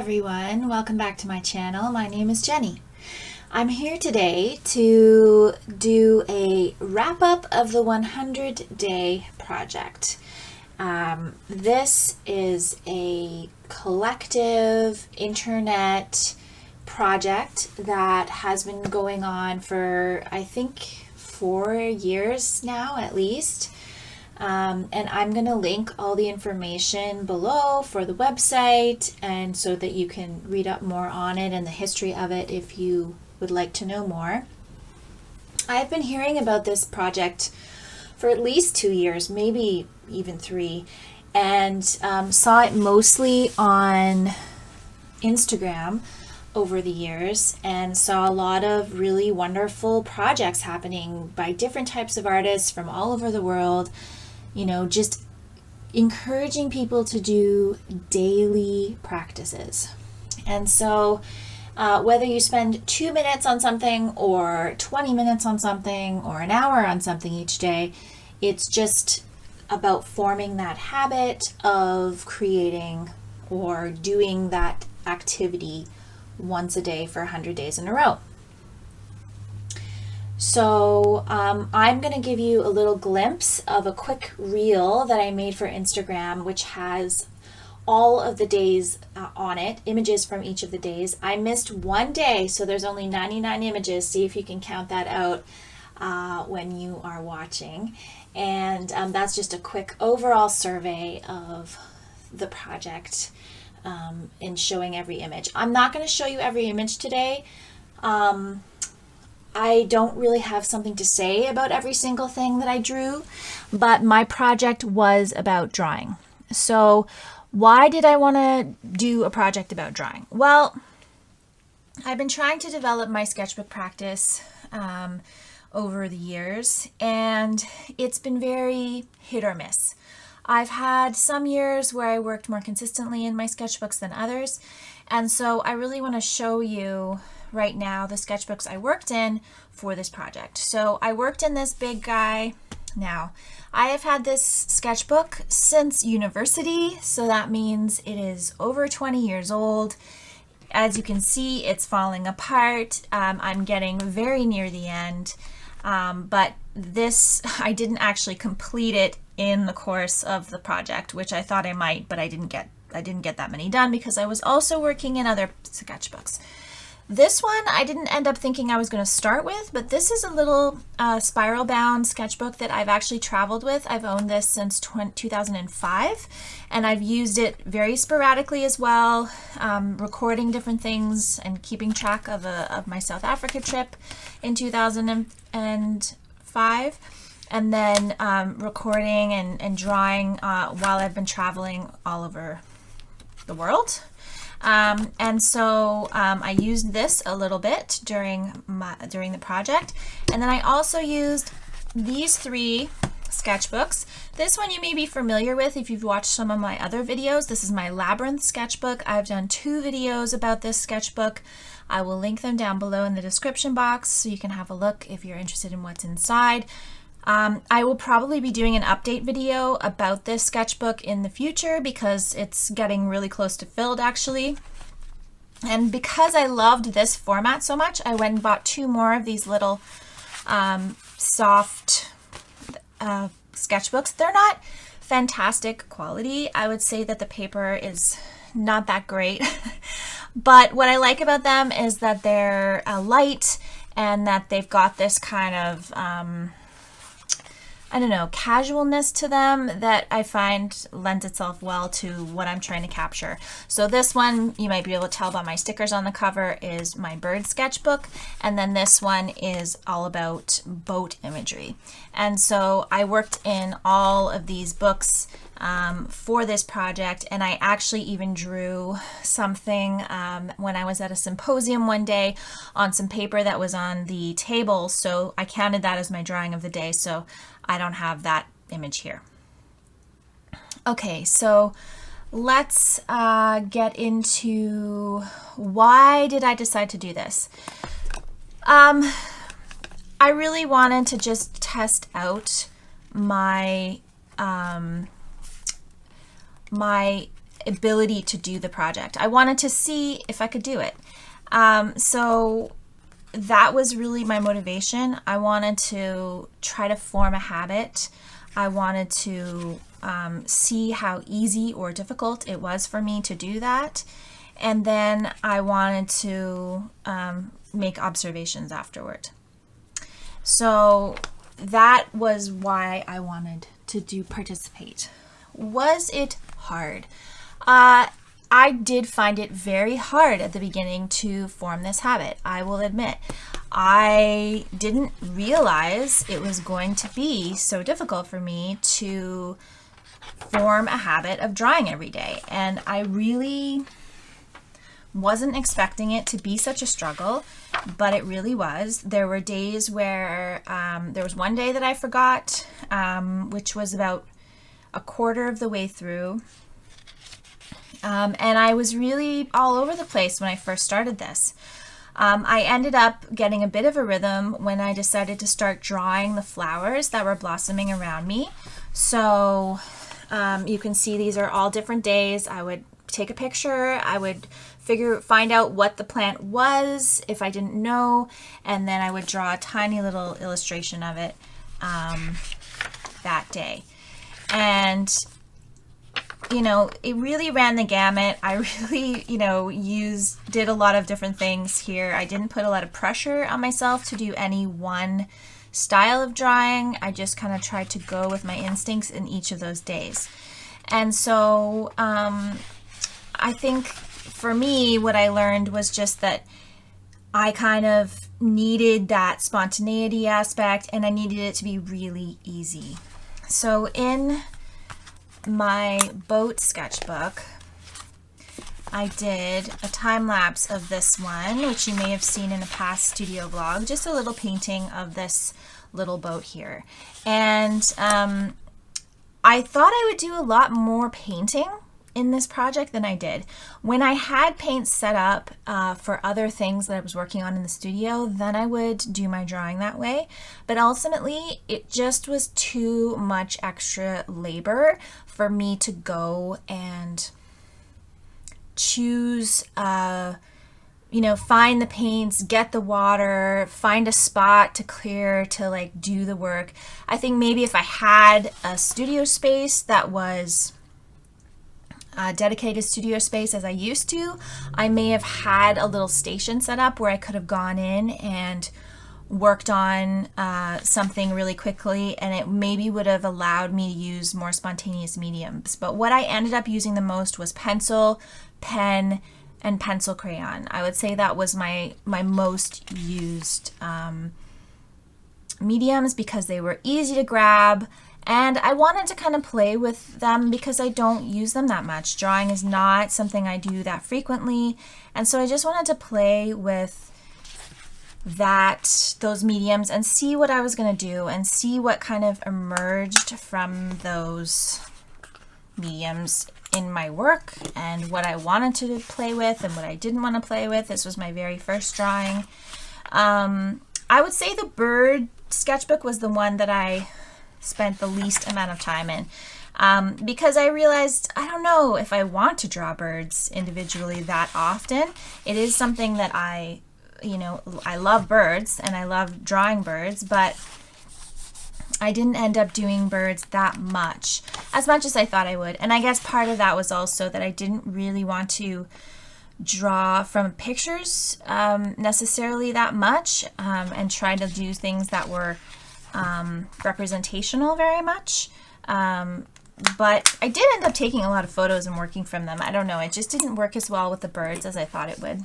everyone, welcome back to my channel. My name is Jenny. I'm here today to do a wrap-up of the 100-day project. This is a collective internet project that has been going on for, I think, 4 years now at least. And I'm going to link all the information below for the website, and so that you can read up more on it and the history of it if you would like to know more. I've been hearing about this project for at least 2 years, maybe even 3, and saw it mostly on Instagram over the years, and saw a lot of really wonderful projects happening by different types of artists from all over the world. You know, just encouraging people to do daily practices. And so whether you spend 2 minutes on something or 20 minutes on something or an hour on something each day, it's just about forming that habit of creating or doing that activity once a day for 100 days in a row. So I'm going to give you a little glimpse of a quick reel that I made for Instagram, which has all of the days on it, images from each of the days. I missed one day, so there's only 99 images. See if you can count that out when you are watching. And that's just a quick overall survey of the project and showing every image. I'm not going to show you every image today. I don't really have something to say about every single thing that I drew, but my project was about drawing. So why did I want to do a project about drawing? Well, I've been trying to develop my sketchbook practice over the years, and it's been very hit or miss. I've had some years where I worked more consistently in my sketchbooks than others, and so I really want to show you right now the sketchbooks I worked in for this project. So I worked in this big guy. Now, I have had this sketchbook since university, so that means it is over 20 years old. As you can see, it's falling apart. I'm getting very near the end, but this, I didn't actually complete it in the course of the project, which I thought I might, but I didn't get that many done because I was also working in other sketchbooks. This one I didn't end up thinking I was going to start with, but this is a little spiral bound sketchbook that I've actually traveled with. I've owned this since 2005, and I've used it very sporadically as well, recording different things and keeping track of my South Africa trip in 2005, and then recording and drawing while I've been traveling all over the world. And so I used this a little bit during the project, and then I also used these 3 sketchbooks. This one you may be familiar with if you've watched some of my other videos. This is my Labyrinth sketchbook. I've done 2 videos about this sketchbook. I will link them down below in the description box so you can have a look if you're interested in what's inside. I will probably be doing an update video about this sketchbook in the future because it's getting really close to filled actually. And because I loved this format so much, I went and bought 2 more of these little soft sketchbooks. They're not fantastic quality. I would say that the paper is not that great, but what I like about them is that they're light and that they've got this kind of I don't know, casualness to them that I find lends itself well to what I'm trying to capture. So this one, you might be able to tell by my stickers on the cover, is my bird sketchbook, and then this one is all about boat imagery. And so I worked in all of these books for this project, and I actually even drew something when I was at a symposium one day on some paper that was on the table, so I counted that as my drawing of the day, so I don't have that image here. Okay, so let's get into why did I decide to do this. I really wanted to just test out my ability to do the project. I wanted to see if I could do it. So that was really my motivation. I wanted to try to form a habit. I wanted to see how easy or difficult it was for me to do that. And then I wanted to make observations afterward. So that was why I wanted to participate. Was it hard? I did find it very hard at the beginning to form this habit. I will admit, I didn't realize it was going to be so difficult for me to form a habit of drawing every day. And I really wasn't expecting it to be such a struggle, but it really was. There were days where there was one day that I forgot, which was about a quarter of the way through. And I was really all over the place when I first started this. I ended up getting a bit of a rhythm when I decided to start drawing the flowers that were blossoming around me. So you can see these are all different days. I would take a picture, I would find out what the plant was if I didn't know, and then I would draw a tiny little illustration of it that day. And you know, it really ran the gamut. I really, you know, did a lot of different things here. I didn't put a lot of pressure on myself to do any one style of drawing. I just kind of tried to go with my instincts in each of those days. And so I think for me, what I learned was just that I kind of needed that spontaneity aspect, and I needed it to be really easy. So in my boat sketchbook, I did a time lapse of this one, which you may have seen in a past studio vlog, just a little painting of this little boat here. And I thought I would do a lot more painting in this project than I did. When I had paint set up for other things that I was working on in the studio, then I would do my drawing that way. But ultimately, it just was too much extra labor for me to go and choose, you know, find the paints, get the water, find a spot to clear to like do the work. I think maybe if I had a studio space that was dedicated studio space as I used to, I may have had a little station set up where I could have gone in and worked on something really quickly, and it maybe would have allowed me to use more spontaneous mediums. But what I ended up using the most was pencil, pen, and pencil crayon. I would say that was my most used mediums because they were easy to grab. And I wanted to kind of play with them because I don't use them that much. Drawing is not something I do that frequently. And so I just wanted to play with those mediums and see what I was going to do and see what kind of emerged from those mediums in my work and what I wanted to play with and what I didn't want to play with. This was my very first drawing. I would say the bird sketchbook was the one that I spent the least amount of time in because I realized I don't know if I want to draw birds individually that often. It is something that I love birds and I love drawing birds, but I didn't end up doing birds that much as I thought I would. And I guess part of that was also that I didn't really want to draw from pictures necessarily that much and try to do things that were representational very much. But I did end up taking a lot of photos and working from them. I don't know, it just didn't work as well with the birds as I thought it would.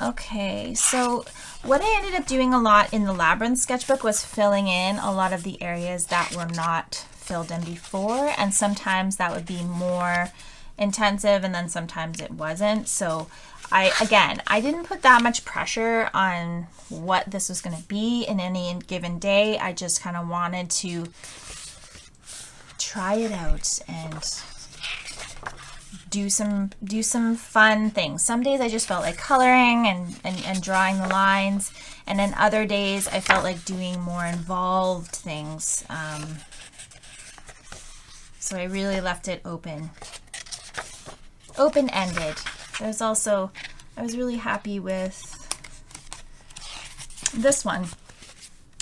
Okay, so what I ended up doing a lot in the Labyrinth sketchbook was filling in a lot of the areas that were not filled in before, and sometimes that would be more intensive and then sometimes it wasn't. So I didn't put that much pressure on what this was going to be in any given day. I just kind of wanted to try it out and do some fun things. Some days I just felt like coloring and drawing the lines, and then other days I felt like doing more involved things. So I really left it open-ended. There's also, I was really happy with this one,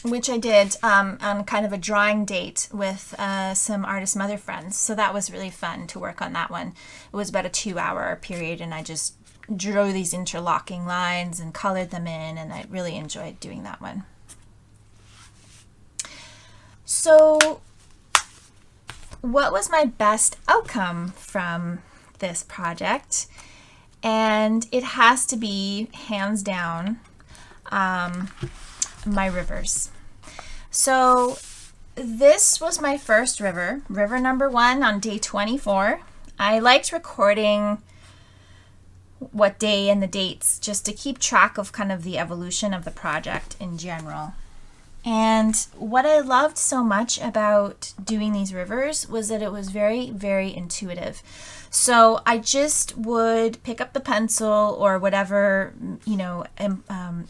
which I did on kind of a drawing date with some artist mother friends. So that was really fun to work on that one. It was about a 2-hour period, and I just drew these interlocking lines and colored them in, and I really enjoyed doing that one. So what was my best outcome from this project? And it has to be, hands down, my rivers. So this was my first river number 1 on day 24. I liked recording what day and the dates just to keep track of kind of the evolution of the project in general. And what I loved so much about doing these rivers was that it was very, very intuitive. So I just would pick up the pencil or whatever,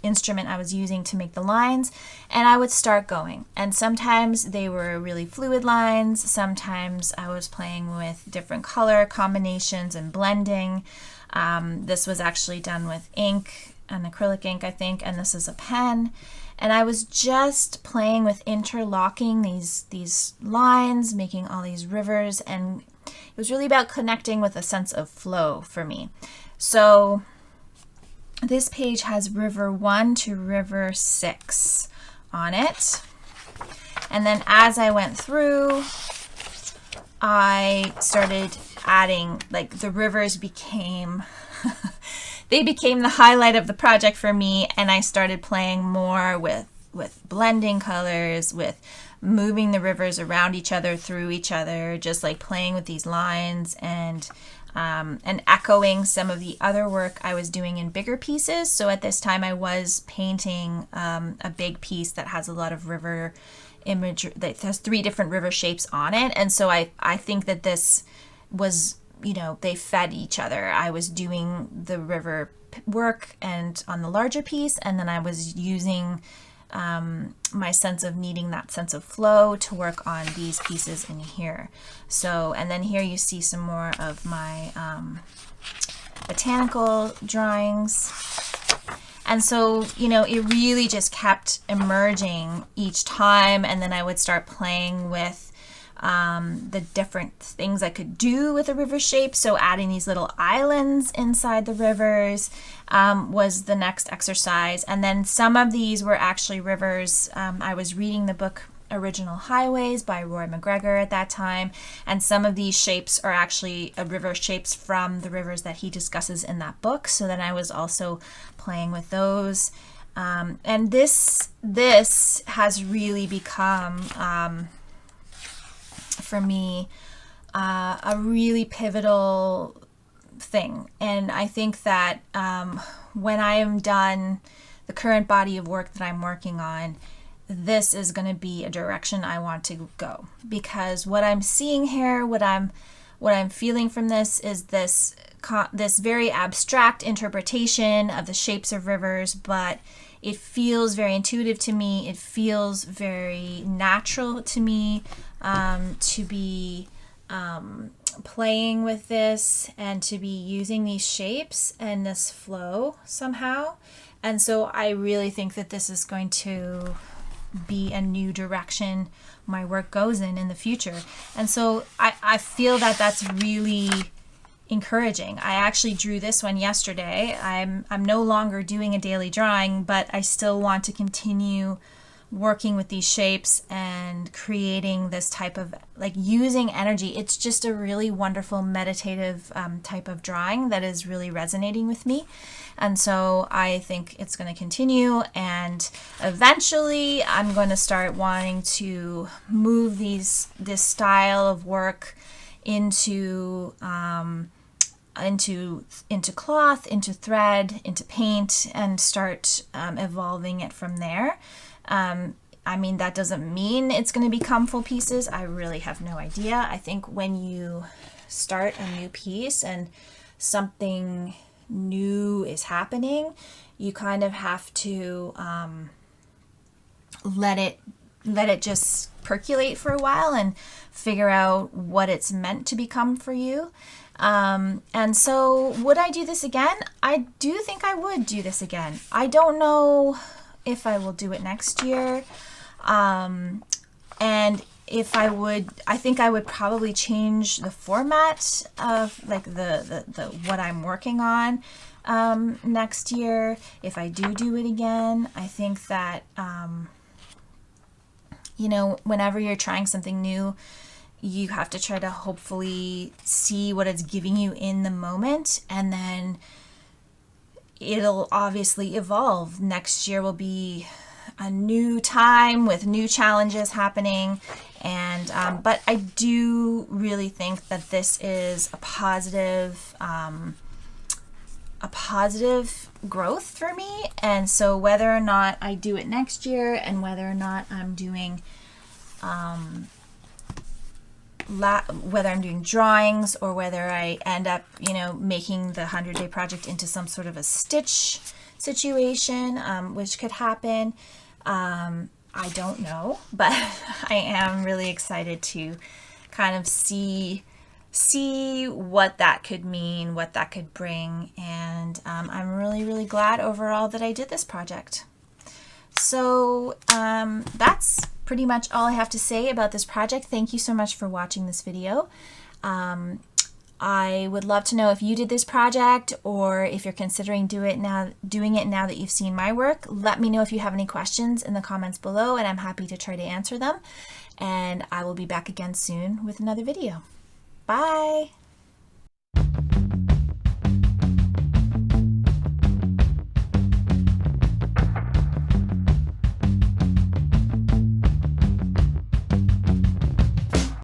instrument I was using to make the lines, and I would start going. And sometimes they were really fluid lines. Sometimes I was playing with different color combinations and blending. This was actually done with ink, an acrylic ink, I think, and this is a pen. And I was just playing with interlocking these lines, making all these rivers, and it was really about connecting with a sense of flow for me. So this page has river 1 to river 6 on it. And then as I went through, I started adding, like, the rivers became they became the highlight of the project for me, and I started playing more with blending colors, with moving the rivers around each other, through each other, just like playing with these lines and echoing some of the other work I was doing in bigger pieces. So at this time I was painting a big piece that has a lot of river image, that has 3 different river shapes on it. And so I think that this was, they fed each other. I was doing the river work and on the larger piece, and then I was using my sense of needing that sense of flow to work on these pieces in here. So, and then here you see some more of my botanical drawings. And so, it really just kept emerging each time, and then I would start playing with the different things I could do with the river shape. So adding these little islands inside the rivers was the next exercise. And then some of these were actually rivers. I was reading the book Original Highways by Roy McGregor at that time, and some of these shapes are actually river shapes from the rivers that he discusses in that book. So then I was also playing with those. And this has really become for me a really pivotal thing. And I think that when I am done the current body of work that I'm working on, this is going to be a direction I want to go, because what I'm seeing here, what I'm feeling from this is this very abstract interpretation of the shapes of rivers, but it feels very intuitive to me. It feels very natural to me to be playing with this and to be using these shapes and this flow somehow. And so I really think that this is going to be a new direction my work goes in the future. And so I feel that that's really encouraging. I actually drew this one yesterday. I'm no longer doing a daily drawing, but I still want to continue working with these shapes and creating this type of, like, using energy. It's just a really wonderful meditative type of drawing that is really resonating with me. And so I think it's going to continue, and eventually I'm going to start wanting to move this style of work into cloth, into thread, into paint, and start evolving it from there. I mean, that doesn't mean it's going to become full pieces. I really have no idea. I think when you start a new piece and something new is happening, you kind of have to let it let it just percolate for a while and figure out what it's meant to become for you. And so would I do this again? I do think I would do this again. I don't know if I will do it next year. And if I would, I think I would probably change the format of like the what I'm working on next year. If I do it again, I think that, you know, whenever you're trying something new, you have to try to hopefully see what it's giving you in the moment, and then it'll obviously evolve. Next year will be a new time with new challenges happening, and but I do really think that this is a positive growth for me. And so whether or not I do it next year, and whether or not I'm doing whether I'm doing drawings, or whether I end up, you know, making the 100-day project into some sort of a stitch situation, which could happen. I don't know, but I am really excited to kind of see what that could mean, what that could bring, and I'm really glad overall that I did this project. So that's pretty much all I have to say about this project. Thank you so much for watching this video. I would love to know if you did this project, or if you're considering doing it now that you've seen my work. Let me know if you have any questions in the comments below, and I'm happy to try to answer them. And I will be back again soon with another video. Bye!